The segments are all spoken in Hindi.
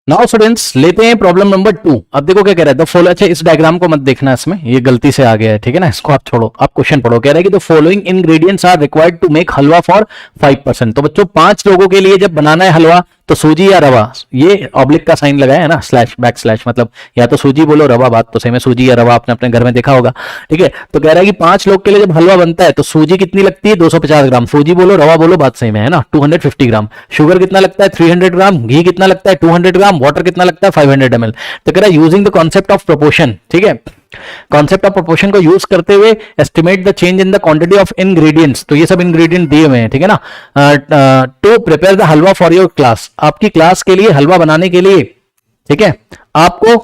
नाउ स्टूडेंट्स लेते हैं प्रॉब्लम नंबर 2। अब देखो क्या कह रहा है, द फॉलो, अच्छा इस डायग्राम को मत देखना, इसमें ये गलती से आ गया है, ठीक है ना, इसको आप छोड़ो, आप क्वेश्चन पढ़ो। कह रहा है कि the following ingredients are required to make halwa for 5%। तो बच्चों 5 लोगों के लिए जब बनाना है हलवा, तो सूजी या रवा, ये ऑब्लिक का साइन लगाया है ना, स्लैश बैक स्लैश, मतलब या तो सूजी बोलो रवा, बात तो सही में सूजी या रवा आपने अपने घर में देखा होगा, ठीक है। तो कह रहा है कि 5 लोग के लिए जब हलवा बनता है तो सूजी कितनी लगती है, 250 ग्राम, सूजी बोलो रवा बोलो बात सही में है ना, 250 ग्राम, शुगर कितना लगता है 300 ग्राम, घी कितना लगता है 200 ग्राम, वाटर कितना लगता है 500 ml। तो कह रहा है using the concept of proportion, ठीक है, कॉन्सेप्ट ऑफ प्रोपोर्शन को यूज करते हुए estimate the change in the quantity of ingredients. तो ये सब इंग्रेडिएंट दिए हुए हैं, ठीक है ना, to prepare the halwa for your class, आपकी क्लास के लिए हलवा बनाने के लिए, ठीक है, आपको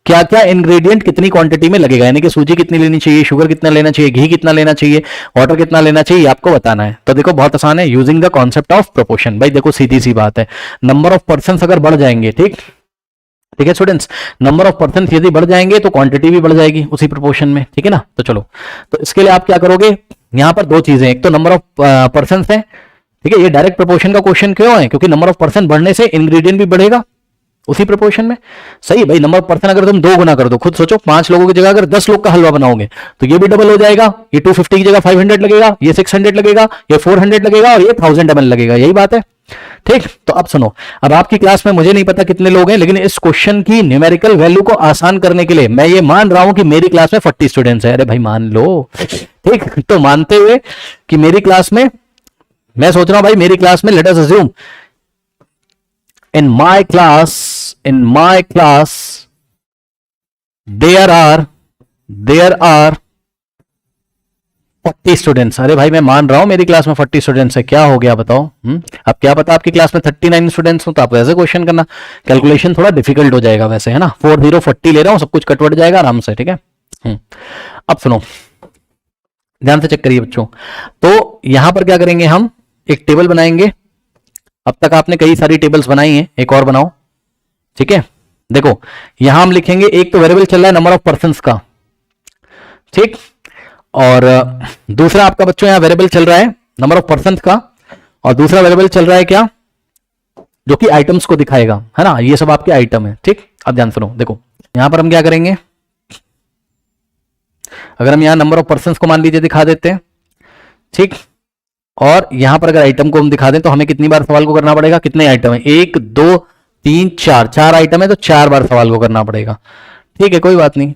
क्या क्या इंग्रेडिएंट कितनी क्वांटिटी में लगेगा, यानी कि सूजी कितनी लेनी चाहिए, शुगर कितना लेना चाहिए, घी कितना लेना चाहिए, वाटर कितना लेना चाहिए, आपको बताना है। तो देखो बहुत आसान है, using the concept of proportion. भाई देखो सीधी सी बात है, नंबर ऑफ पर्सन अगर बढ़ जाएंगे, ठीक ठीक है स्टूडेंट्स, नंबर ऑफ पर्सन यदि बढ़ जाएंगे तो क्वांटिटी भी बढ़ जाएगी उसी प्रोपोर्शन में, ठीक है ना। तो चलो, तो इसके लिए आप क्या करोगे, यहां पर दो चीजें, एक तो नंबर ऑफ पर्सन है, ठीक है, ये डायरेक्ट प्रोपोर्शन का क्वेश्चन क्यों है, क्योंकि नंबर ऑफ पर्सन बढ़ने से इंग्रेडिएंट भी बढ़ेगा उसी प्रोपोर्शन में। सही भाई, नंबर ऑफ पर्सन अगर तुम 2 गुना कर दो, खुद सोचो 5 लोगों की जगह अगर 10 लोग का हलवा बनाओगे तो ये भी डबल हो जाएगा, ये 250 की जगह 500 लगेगा, ये 600 लगेगा, ये 400 लगेगा और ये 1000 ml लगेगा, यही बात है, ठीक। तो अब सुनो, अब आपकी क्लास में मुझे नहीं पता कितने लोग हैं, लेकिन इस क्वेश्चन की न्यूमेरिकल वैल्यू को आसान करने के लिए मैं ये मान रहा हूं कि मेरी क्लास में 40 स्टूडेंट्स है। अरे भाई मान लो, ठीक। तो मानते हुए कि मेरी क्लास में, मैं सोच रहा हूं भाई मेरी क्लास में, let us assume in my class there are 40 students. अरे भाई मैं मान रहा हूं मेरी क्लास में 40 स्टूडेंट्स है, क्या हो गया बताओ। अब क्या पता आपकी क्लास में 39 स्टूडेंट्स हो, तो आप वैसे क्वेश्चन करना, कैलकुलेशन थोड़ा डिफिकल्ट हो जाएगा वैसे, है ना। 40 ले रहा हूं, सब कुछ कटवट जाएगा आराम से, ठीक है। अब सुनो, ध्यान से चेक करिए बच्चों। तो यहां पर क्या करेंगे, हम एक टेबल बनाएंगे। अब तक आपने कई सारी टेबल्स बनाई हैं, एक और बनाओ, ठीक है। देखो यहां हम लिखेंगे, एक तो वेरिएबल चल रहा है नंबर ऑफ पर्संस का, ठीक, और दूसरा आपका बच्चों यहां वेरिएबल चल रहा है नंबर ऑफ पर्संस का, और दूसरा वेरिएबल चल रहा है क्या, जो कि आइटम्स को दिखाएगा, है ना, ये सब आपके आइटम है, ठीक। अब ध्यान सुनो, देखो यहां पर हम क्या करेंगे, अगर हम यहां नंबर ऑफ पर्संस को मान लीजिए दिखा देते हैं, ठीक, और यहां पर अगर आइटम को हम दिखा दें तो हमें कितनी बार सवाल को करना पड़ेगा, कितने आइटम है, 1 2 3 4, 4 आइटम है तो 4 बार सवाल को करना पड़ेगा, ठीक है, कोई बात नहीं,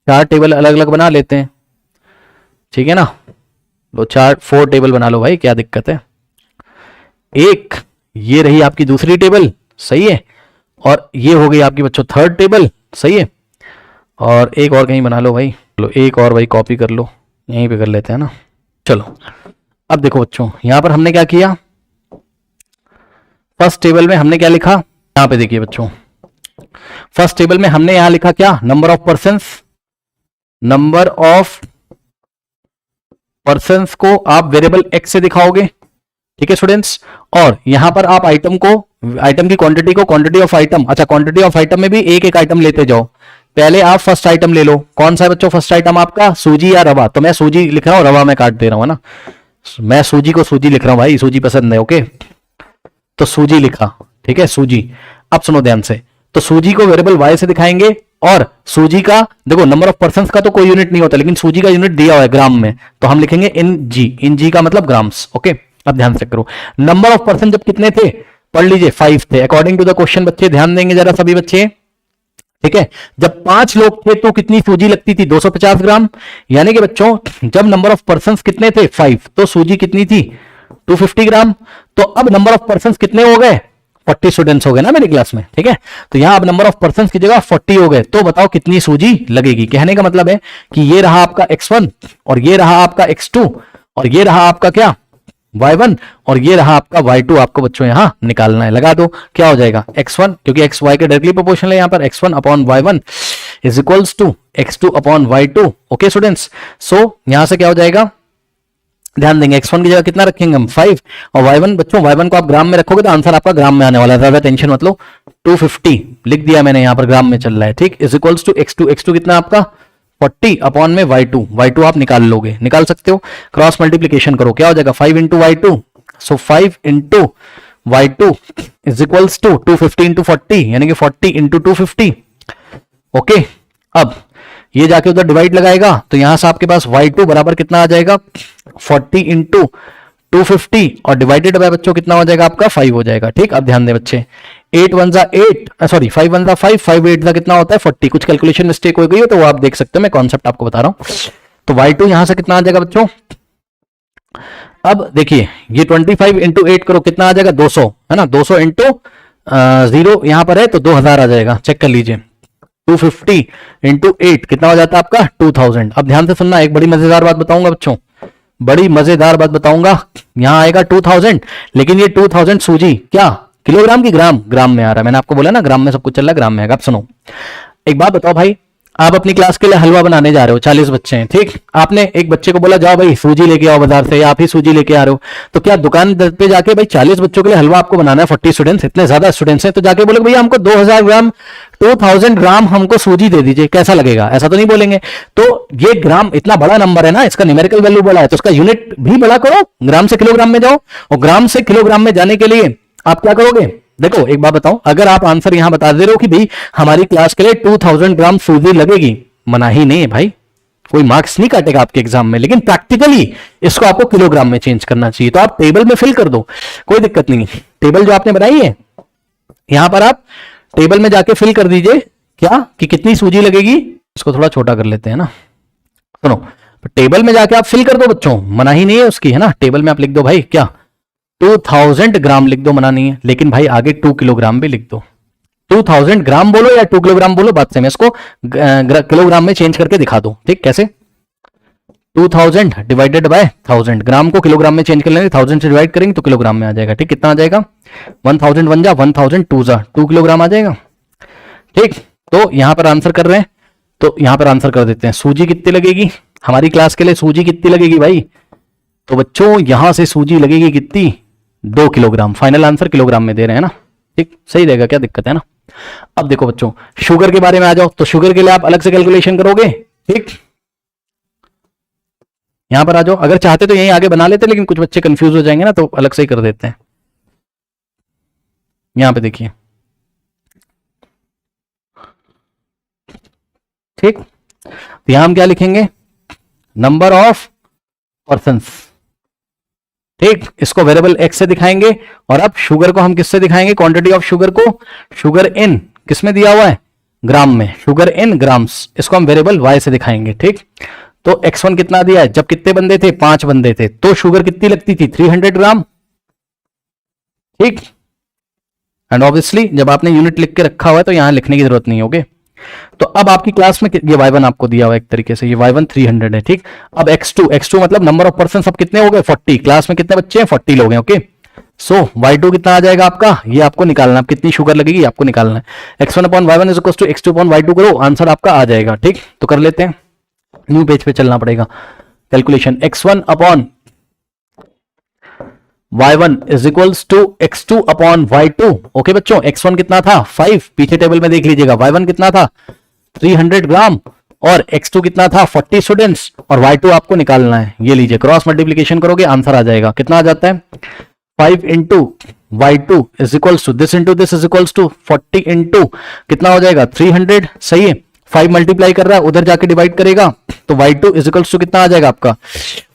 4 टेबल अलग अलग बना लेते हैं, ठीक है ना। लो 4 टेबल बना लो भाई, क्या दिक्कत है। एक ये रही आपकी दूसरी टेबल, सही है, और ये हो गई आपकी बच्चों 3rd टेबल, सही है, और एक और कहीं बना लो भाई, लो एक और भाई कॉपी कर लो, यहीं पे कर लेते हैं ना। चलो अब देखो बच्चों, यहां पर हमने क्या किया, फर्स्ट टेबल में हमने क्या लिखा, यहां पे देखिए बच्चों, फर्स्ट टेबल में हमने यहां लिखा क्या, नंबर ऑफ पर्संस को आप वेरिएबल एक्स से दिखाओगे, ठीक है स्टूडेंट्स, और यहां पर आप आइटम की क्वांटिटी को क्वांटिटी ऑफ आइटम, अच्छा क्वांटिटी ऑफ आइटम में भी एक एक आइटम लेते जाओ। पहले आप फर्स्ट आइटम ले लो, कौन सा है बच्चों फर्स्ट आइटम आपका, सूजी या रवा, तो मैं सूजी लिख रहा हूं, रवा मैं काट दे रहा हूं, है ना, मैं सूजी को सूजी लिख रहा हूं भाई, सूजी पसंद है, ओके, तो सूजी लिखा, ठीक है, सूजी। अब सुनो ध्यान से, तो सूजी को वेरिएबल y से दिखाएंगे, और सूजी का देखो नंबर ऑफ पर्संस का तो कोई यूनिट नहीं होता, लेकिन सूजी का यूनिट दिया हुआ है ग्राम में, तो हम लिखेंगे इन जी का मतलब ग्राम्स, ओके। अब ध्यान से करो, नंबर ऑफ पर्सन जब कितने थे, पढ़ लीजिए 5 थे, अकॉर्डिंग टू द क्वेश्चन, बच्चे ध्यान देंगे जरा सभी बच्चे, ठीक है। जब 5 लोग थे तो कितनी सूजी लगती थी, 250 ग्राम, यानी कि बच्चों जब नंबर ऑफ पर्संस कितने थे 5, तो सूजी कितनी थी 250 ग्राम। तो अब नंबर ऑफ पर्संस कितने हो गए, 40 स्टूडेंट्स हो गए ना मेरी क्लास में, ठीक है। तो यहां अब नंबर ऑफ पर्संस की जगह 40 हो गए, तो बताओ कितनी सूजी लगेगी। कहने का मतलब है कि ये रहा आपका x1, और ये रहा आपका x2, और ये रहा आपका क्या y1, और ये रहा आपका y2, आपको बच्चों यहां निकालना है। लगा दो, क्या हो जाएगा x1, क्योंकि x y के डायरेक्टली प्रोपोर्शनल है, यहां पर x1 upon y1 is equals to x2 upon y2, okay students. So यहां से क्या हो जाएगा, ध्यान देंगे, x1 की जगह कितना रखेंगे हम 5, और y1 बच्चों y1 को आप ग्राम में रखोगे तो आंसर आपका ग्राम में आने वाला है, ज्यादा टेंशन मत लो, 250 लिख दिया मैंने, यहां पर ग्राम में चल रहा है, ठीक, इज इक्वल्स टू x2 कितना आपका 40 अपॉन में y2 आप निकाल लोगे, निकाल सकते हो, क्रॉस मल्टीप्लीकेशन करो, क्या हो जाएगा 5 into y2, so 5 into y2 is equals to 250 into 40 यानी कि 40 इंटू 250। ओके, अब ये जाके उधर डिवाइड लगाएगा तो यहां से आपके पास y2 बराबर कितना आ जाएगा 40 इंटू 250 और डिवाइडेड बाय बच्चों कितना हो जाएगा आपका 5 हो जाएगा। ठीक, अब ध्यान दे बच्चे, 8 1 जा 8 सॉरी 5 1 जा 5 5 8 जा कितना होता है 40। कुछ कैलकुलेशन मिस्टेक हो गई हो तो वो आप देख सकते हो, मैं कॉन्सेप्ट आपको बता रहा हूं। तो y2 यहां से कितना आ जाएगा बच्चों, अब देखिए ये 25 इंटू 8 करो कितना आ जाएगा 200, है ना, 200 इंटू 0 यहां पर है तो 2000 आ जाएगा, चेक कर लीजिए। 250 इंटू 8 कितना हो जाता है आपका 2000। अब ध्यान से सुनना, एक बड़ी मजेदार बात बताऊंगा बच्चों, बड़ी मजेदार बात बताऊंगा। यहां आएगा 2000, लेकिन ये 2000 सूजी क्या किलोग्राम की ग्राम, ग्राम में आ रहा है। मैंने आपको बोला ना ग्राम में सब कुछ चल रहा है, ग्राम में आएगा। अब सुनो, एक बात बताओ भाई, आप अपनी क्लास के लिए हलवा बनाने जा रहे हो, 40 बच्चे हैं, ठीक, आपने एक बच्चे को बोला जाओ भाई सूजी लेके आओ बाजार से, या आप ही सूजी लेके आ रहे हो, तो क्या दुकान पे जाके भाई 40 बच्चों के लिए हलवा आपको बनाना है, 40 स्टूडेंट्स, इतने ज्यादा स्टूडेंट्स हैं, तो जाके बोले भैया हमको 2000 ग्राम 2000 ग्राम हमको सूजी दे दीजिए, कैसा लगेगा? ऐसा तो नहीं बोलेंगे। तो ये ग्राम इतना बड़ा नंबर है ना, इसका न्यूमेरिकल वैल्यू बड़ा है, तो उसका यूनिट भी बड़ा करो, ग्राम से किलोग्राम में जाओ, और ग्राम से किलोग्राम में जाने के लिए आप क्या करोगे? देखो एक बात बताओ, अगर आप आंसर यहां बता दे रहे हो कि भाई हमारी क्लास के लिए 2000 ग्राम सूजी लगेगी, मना ही नहीं है भाई, कोई मार्क्स नहीं काटेगा आपके एग्जाम में, लेकिन प्रैक्टिकली इसको आपको किलोग्राम में चेंज करना चाहिए। तो आप टेबल में फिल कर दो, कोई दिक्कत नहीं है। टेबल जो आपने बनाई है यहां पर आप टेबल में जाके फिल कर दीजिए क्या कि कितनी सूजी लगेगी। इसको थोड़ा छोटा कर लेते हैं ना, सुनो, टेबल में जाके आप फिल कर दो बच्चों, मना ही नहीं है उसकी, है ना। टेबल में आप लिख दो भाई क्या 2000 ग्राम लिख दो, मना नहीं है, लेकिन भाई आगे 2 किलोग्राम भी लिख दो। 2000 ग्राम बोलो या 2 किलोग्राम बोलो, बात से मैं इसको किलोग्राम में चेंज करके दिखा दो। ठीक, कैसे? 2000 डिवाइडेड बाय 1000, ग्राम को किलोग्राम में चेंज कर लेंगे, 1000 से डिवाइड करेंगे तो किलोग्राम में आ जाएगा। ठीक, कितना आ जाएगा 1000 1 जा 1000 2 जा 2 किलोग्राम आ जाएगा। ठीक, तो यहां पर आंसर कर रहे हैं, तो यहां पर आंसर कर देते हैं। सूजी कितनी लगेगी हमारी क्लास के लिए, सूजी कितनी लगेगी भाई? तो बच्चों यहां से सूजी लगेगी कितनी 2 किलोग्राम। फाइनल आंसर किलोग्राम में दे रहे हैं ना, ठीक, सही रहेगा, क्या दिक्कत है ना। अब देखो बच्चों, शुगर के बारे में आ जाओ, तो शुगर के लिए आप अलग से कैलकुलेशन करोगे। ठीक, यहां पर आ जाओ, अगर चाहते तो यहीं आगे बना लेते, लेकिन कुछ बच्चे कंफ्यूज हो जाएंगे ना, तो अलग से ही कर देते हैं। यहां पे देखिए, ठीक, तो यहां हम क्या लिखेंगे, नंबर ऑफ पर्सन्स। ठीक, इसको वेरिएबल एक्स से दिखाएंगे, और अब शुगर को हम किससे दिखाएंगे, क्वांटिटी ऑफ शुगर को, शुगर इन किसमें दिया हुआ है, ग्राम में, शुगर इन ग्राम्स, इसको हम वेरिएबल वाई से दिखाएंगे। ठीक, तो x1 कितना दिया है, जब कितने बंदे थे 5 बंदे थे, तो शुगर कितनी लगती थी 300 ग्राम। ठीक, एंड ऑब्वियसली जब आपने यूनिट लिख के रखा हुआ है तो यहां लिखने की जरूरत नहीं होगी। तो अब आपकी क्लास में ये y1 आपको दिया हुआ है एक तरीके से, ये y1 300 है। ठीक, अब x2 मतलब नंबर ऑफ पर्सन सब कितने हो गए 40, क्लास में कितने बच्चे हैं 40 लोग हैं। ओके, सो y2 कितना आ जाएगा आपका, ये आपको निकालना है, कितनी शुगर लगेगी आपको निकालना है। x1/y1 is equal to x2/y2 करो, आंसर आपका आ जाएगा। ठीक, तो कर लेते हैं, न्यू पेज पे चलना पड़ेगा। Calculation x1/y1 is equals to x2/y2। Okay बच्चों, x1 कितना था 5, पीछे टेबल में देख लीजिएगा, y1 कितना था 300 ग्राम, और x2 कितना था 40 स्टूडेंट्स, और y2 आपको निकालना है। ये लीजिए, क्रॉस मल्टीप्लीकेशन करोगे आंसर आ जाएगा, कितना आ जाता है 5 into y2 is equals to this into this is equals to 40 into कितना हो जाएगा 300। सही है, 5 मल्टीप्लाई कर रहा है, उधर जाके डिवाइड करेगा तो y2 इज इक्वल्स टू कितना आ जाएगा आपका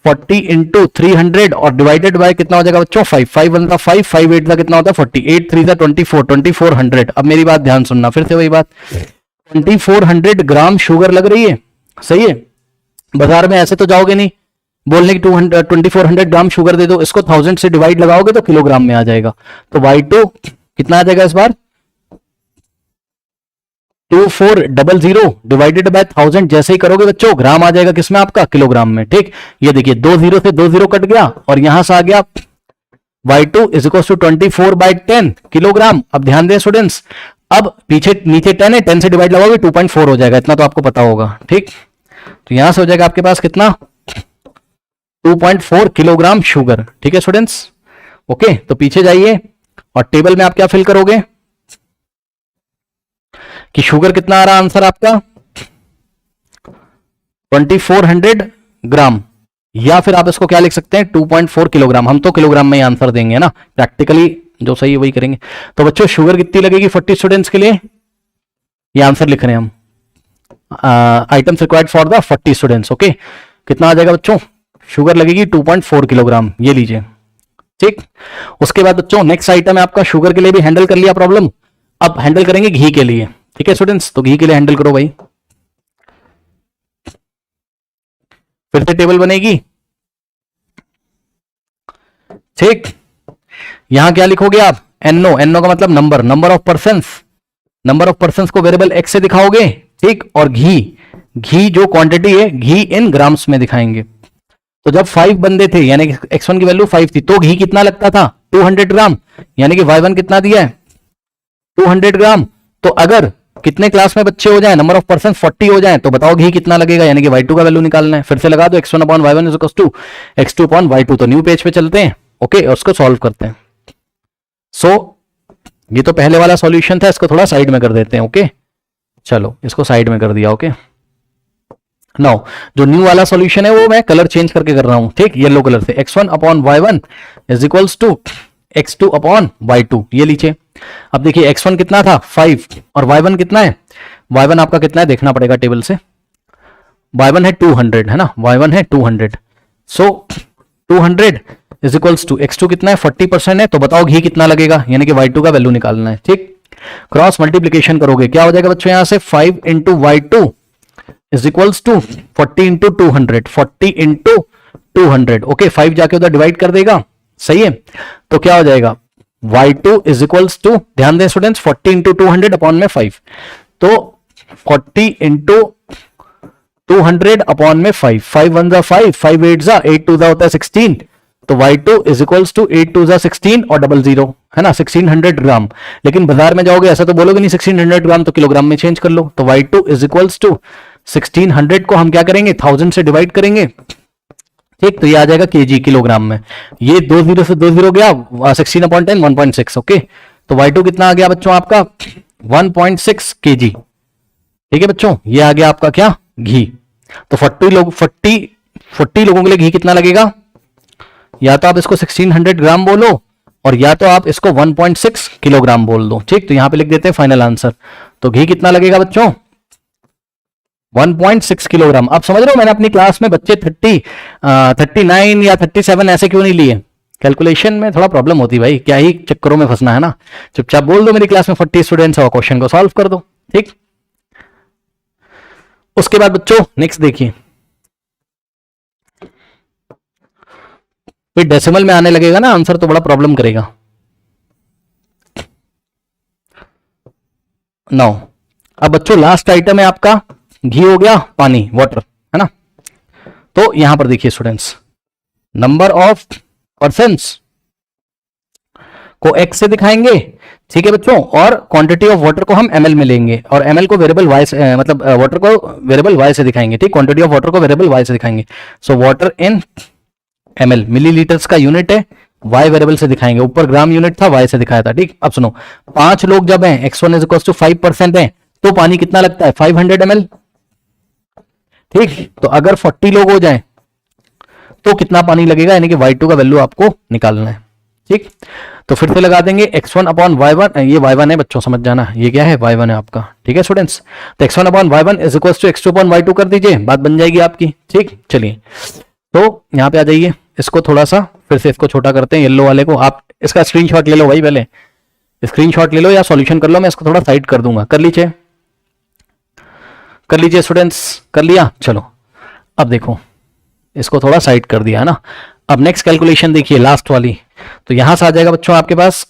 40 इंटू 300, और डिवाइडेड बाय कितना हो जाएगा बच्चों 5, 5 1 का 5, 5 8 का कितना होता है 40, 8 3 का 24, 2400। अब मेरी बात ध्यान सुनना, फिर से वही बात, 2400 ग्राम शुगर लग रही है। सही है, बाजार में ऐसे तो जाओगे नहीं बोलने की 2400 ग्राम शुगर दे दो, इसको 1000 से डिवाइड लगाओगे तो किलोग्राम में आ जाएगा। तो y2 कितना आ जाएगा इस बार 2400 डिवाइडेड बाय 1000, जैसे ही करोगे बच्चों ग्राम आ जाएगा किसमें आपका किलोग्राम में। ठीक, ये देखिए 2 0 से 2 0 कट गया, और यहां से आ गया y2 is equal to 24/10 kilogram. अब ध्यान दें स्टूडेंट्स, अब पीछे नीचे 10 है, 10 से डिवाइड लगाओगे 2.4 हो जाएगा, इतना तो आपको पता होगा। ठीक, तो यहां से हो जाएगा आपके पास कितना 2.4 किलोग्राम शुगर। ठीक है स्टूडेंट्स, ओके, तो पीछे जाइए और टेबल में आप क्या फिल करोगे कि शुगर कितना आ रहा आंसर आपका 2400 ग्राम, या फिर आप इसको क्या लिख सकते हैं 2.4 किलोग्राम। हम तो किलोग्राम में ही आंसर देंगे ना, प्रैक्टिकली जो सही है वही करेंगे। तो बच्चों शुगर कितनी लगेगी 40 स्टूडेंट्स के लिए, ये आंसर लिख रहे हैं हम, items required for the 40 students. Okay, कितना आ जाएगा बच्चों, शुगर लगेगी 2.4 किलोग्राम, ये लीजिए। ठीक, उसके बाद बच्चों नेक्स्ट आइटम है आपका, शुगर के लिए भी हैंडल कर लिया प्रॉब्लम, अब हैंडल करेंगे घी के लिए। ठीक है स्टूडेंट्स, तो घी के लिए हैंडल करो भाई, फिर से टेबल बनेगी। ठीक, यहां क्या लिखोगे आप, एनओ, एनओ का मतलब number, number of persons, number of persons को वेरिएबल एक्स से दिखाओगे। ठीक, और घी, घी जो क्वांटिटी है घी इन ग्राम्स में दिखाएंगे। तो जब 5 बंदे थे यानी कि x1 की वैल्यू 5 थी, तो घी कितना लगता था 200 ग्राम, यानी कि y1 कितना दिया है 200 ग्राम। तो अगर कितने क्लास में बच्चे हो जाए, नंबर ऑफ पर्सन 40 हो जाए, तो बताओ घी कितना लगेगा, यानी कि y2 का वैल्यू निकालना है। फिर से लगा दो, x1 upon y1 is equal to x2 upon y2। तो न्यू पेज पे चलते हैं, ओके, और उसको सॉल्व करते हैं। सो ये तो पहले वाला सॉल्यूशन था, इसको थोड़ा साइड में कर देते हैं। ओके, चलो इसको साइड में कर दिया। ओके, नाउ जो न्यू वाला सॉल्यूशन है वो मैं कलर चेंज करके कर रहा हूं। ठीक, येलो कलर से, x1 upon y1 is equals to x2 upon y2, ये लीजिए। अब देखिए x1 कितना था 5 और y1 कितना है, y1 आपका कितना है देखना पड़ेगा टेबल से, y1 है 200 है ना, y1 है 200। सो 200 इज इक्वल्स टू x2 कितना है 40% है, तो बताओ घी कितना लगेगा, यानी कि y2 का वैल्यू निकालना है। ठीक, क्रॉस मल्टीप्लीकेशन करोगे क्या हो जाएगा बच्चों, यहां से 5 into y2 is equals to 40 into 200, 40 into 200। Okay, 5 जाके उधर डिवाइड कर देगा, सही है। तो क्या हो जाएगा y2 इज इक्वल्स टू, ध्यान दें स्टूडेंट्स, 40 इंटू 200 अपॉन में 5, तो 40 इंटू 200 अपॉन में 5, 5 1 जा 5, 5 8 जा 8 2 जा होता है 16, तो y2 इज इक्वल्स टू 8 2 जा 16 और 00 है ना 1600 ग्राम। लेकिन बाजार में जाओगे ऐसा तो बोलोगे नहीं 1600 ग्राम, तो किलोग्राम में चेंज कर लो। तो y2 इज इक्वल्स टू 1600 को हम क्या करेंगे 1000 से डिवाइड करेंगे। ठीक, तो ये आ जाएगा केजी, किलोग्राम में। ये 20 से 20 गया, 16 अपॉन 10 1.6। ओके, तो y2 कितना आ गया बच्चों आपका 1.6 केजी। ठीक है बच्चों, ये आ गया आपका क्या घी। तो 40 लोगों के लिए घी कितना लगेगा, या तो आप इसको 1600 ग्राम बोलो और या तो आप इसको 1.6 किलोग्राम बोल दो। ठीक, तो यहां पे लिख देते हैं फाइनल आंसर। तो घी कितना लगेगा बच्चों 1.6 किलोग्राम। आप समझ रहे हो मैंने अपनी क्लास में बच्चे 39 या 37 ऐसे क्यों नहीं लिए, कैलकुलेशन में थोड़ा प्रॉब्लम होती भाई, क्या ही चक्करों में फंसना है ना, चुपचाप बोल दो मेरी क्लास में 40 स्टूडेंट्स है और क्वेश्चन को सॉल्व कर दो। ठीक, उसके बाद बच्चों नेक्स्ट देखिए, फिर डेसिमल में आने लगेगा ना आंसर तो बड़ा प्रॉब्लम करेगा। नाउ अब बच्चों लास्ट आइटम है आपका, घी हो गया, पानी, वाटर, है ना। तो यहां पर देखिए स्टूडेंट्स, नंबर ऑफ पर्सन्स को x से दिखाएंगे, ठीक है बच्चों, और क्वांटिटी ऑफ वाटर को हम ml में लेंगे और ml को वेरिएबल y से, मतलब वाटर को वेरिएबल y से दिखाएंगे। ठीक, क्वांटिटी ऑफ वाटर को वेरिएबल y से दिखाएंगे। So water in ml, millilitres का यूनिट है, y वेरिएबल से दिखाएंगे, ऊपर ग्राम यूनिट था y से दिखाया था। ठीक, अब सुनो, 5 लोग जब हैं, x1 इज इक्वल टू 5% है, तो पानी कितना लगता है 500 ml। ठीक, तो अगर 40 लोग हो जाएं तो कितना पानी लगेगा, यानी कि y2 का वैल्यू आपको निकालना है। ठीक, तो फिर से लगा देंगे x1 अपॉन y1, ये y1 है बच्चों समझ जाना, ये क्या है y1 है आपका। ठीक है स्टूडेंट्स, तो x1 upon y1 is equal to x2 upon y2 कर दीजिए, बात बन जाएगी आपकी। ठीक, चलिए तो यहां पे आ जाइए, इसको थोड़ा सा फिर से इसको छोटा करते हैं, येलो वाले को। आप इसका स्क्रीनशॉट ले लो भाई, पहले स्क्रीनशॉट ले लो या सॉल्यूशन कर लो, मैं इसको थोड़ा साइड कर दूंगा। कर लीजिए स्टूडेंट्स, कर लिया। चलो अब देखो, इसको थोड़ा साइड कर दिया है ना। अब नेक्स्ट कैलकुलेशन देखिए, लास्ट वाली, तो यहां से आ जाएगा बच्चों आपके पास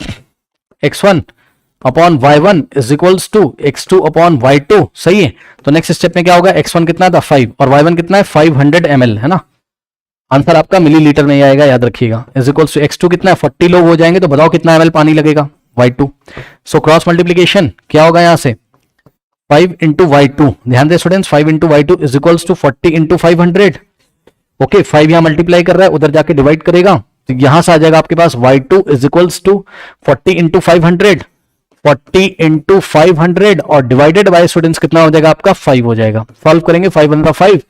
x1 upon y1 is equals to x2 upon y2। सही है, तो नेक्स्ट स्टेप में क्या होगा, x1 कितना था 5 और y1 कितना है 500 ml, है ना। आंसर आपका मिलीलीटर में ही आएगा, याद रखिएगा। इज इक्वल्स टू x2 कितना है 40 लोग हो जाएंगे, तो बताओ कितना ml पानी लगेगा y2। सो क्रॉस मल्टीप्लीकेशन क्या होगा, यहां से 5 इंटू y2, ध्यान दे students, 5 into y2 is equals to 40 into 500। Okay, 5 यहां मल्टीप्लाई कर रहा है, उधर जाके डिवाइड करेगा, तो यहां से आ जाएगा आपके पास y2 is equals to 40 into 500, 40 into 500 और डिवाइडेड बाय स्टूडेंट्स कितना हो जाएगा आपका 5 हो जाएगा। सॉल्व करेंगे, 5 1 5,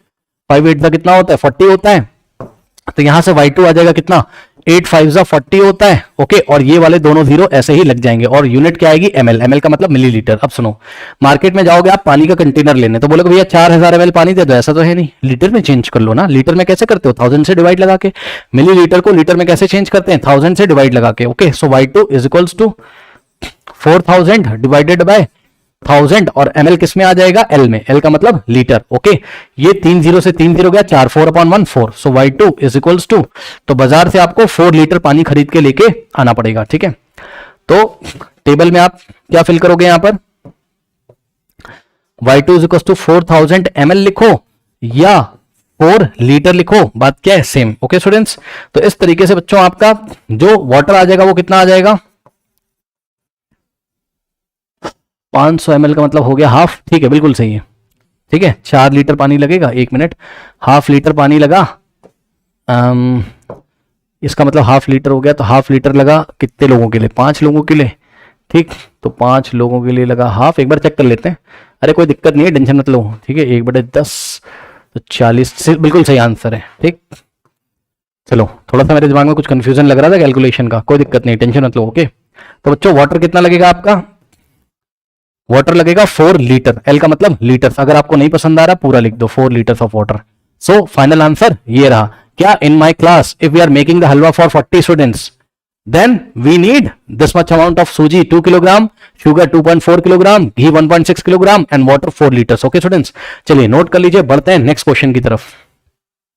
5 8 कितना होता है 40 होता है, तो यहां से y2 आ जाएगा कितना 8 5 40 होता है, ओके, और ये वाले दोनों जीरो ऐसे ही लग जाएंगे, और यूनिट क्या आएगी, ml, ml का मतलब मिलीलीटर। अब सुनो, मार्केट में जाओगे आप पानी का कंटेनर लेने, तो बोलोगे भैया 4000 ml पानी दे दो, ऐसा तो है नहीं, लीटर में चेंज कर लो ना। लीटर में कैसे करते हो, 1000 से डिवाइड लगा के। मिलीलीटर को लीटर में कैसे चेंज करते हैं, 1000 से डिवाइड लगा के, okay. So y2 is equals to 4000 divided by 1000, और ml किस में आ जाएगा, l में, l का मतलब लीटर, ओके। ये 3 0 से 3 0 गया, 4 4 upon 1 4। So y2 is equals to, तो बाजार से आपको 4 लीटर पानी खरीद के लेके आना पड़ेगा, ठीक है। तो टेबल में आप क्या फिल करोगे, यहां पर y2 is equals to 4000 ml लिखो या 4 लीटर लिखो, बात क्या है, सेम, ओके स्टूडेंट्स। तो इस तरीके से बच्चों आपका जो वाटर आ जाएगा वो कितना आ जाएगा, 500 ml का मतलब हो गया हाफ, ठीक है, बिल्कुल सही है, ठीक है। 4 लीटर पानी लगेगा, 1 मिनट, हाफ लीटर पानी लगा, इसका मतलब हाफ लीटर हो गया, तो हाफ लीटर लगा कितने लोगों के लिए, 5 लोगों के लिए, ठीक। तो 5 लोगों के लिए लगा हाफ, एक बार चेक कर लेते हैं, अरे कोई दिक्कत नहीं है, टेंशन मत लो, ठीक है। 1/10 तो 40, बिल्कुल सही आंसर है, ठीक। चलो, थोड़ा सा मेरे दिमाग में कुछ कंफ्यूजन लग रहा था कैलकुलेशन का, कोई दिक्कत नहीं, टेंशन मत लो, ओके। तो बच्चों वाटर कितना लगेगा आपका, वाटर लगेगा 4 लीटर, एल का मतलब लीटर्स, अगर आपको नहीं पसंद आ रहा पूरा लिख दो, 4 litres of water. So final answer ये रहा, क्या, in my class if we are making the halwa for 40 students then we need this much amount of suji 2 kilogram, sugar 2.4 kilogram, ghee 1.6 kilogram and water 4 litres, okay students. चलिए नोट कर लीजिए, बढ़ते हैं नेक्स्ट क्वेश्चन की तरफ।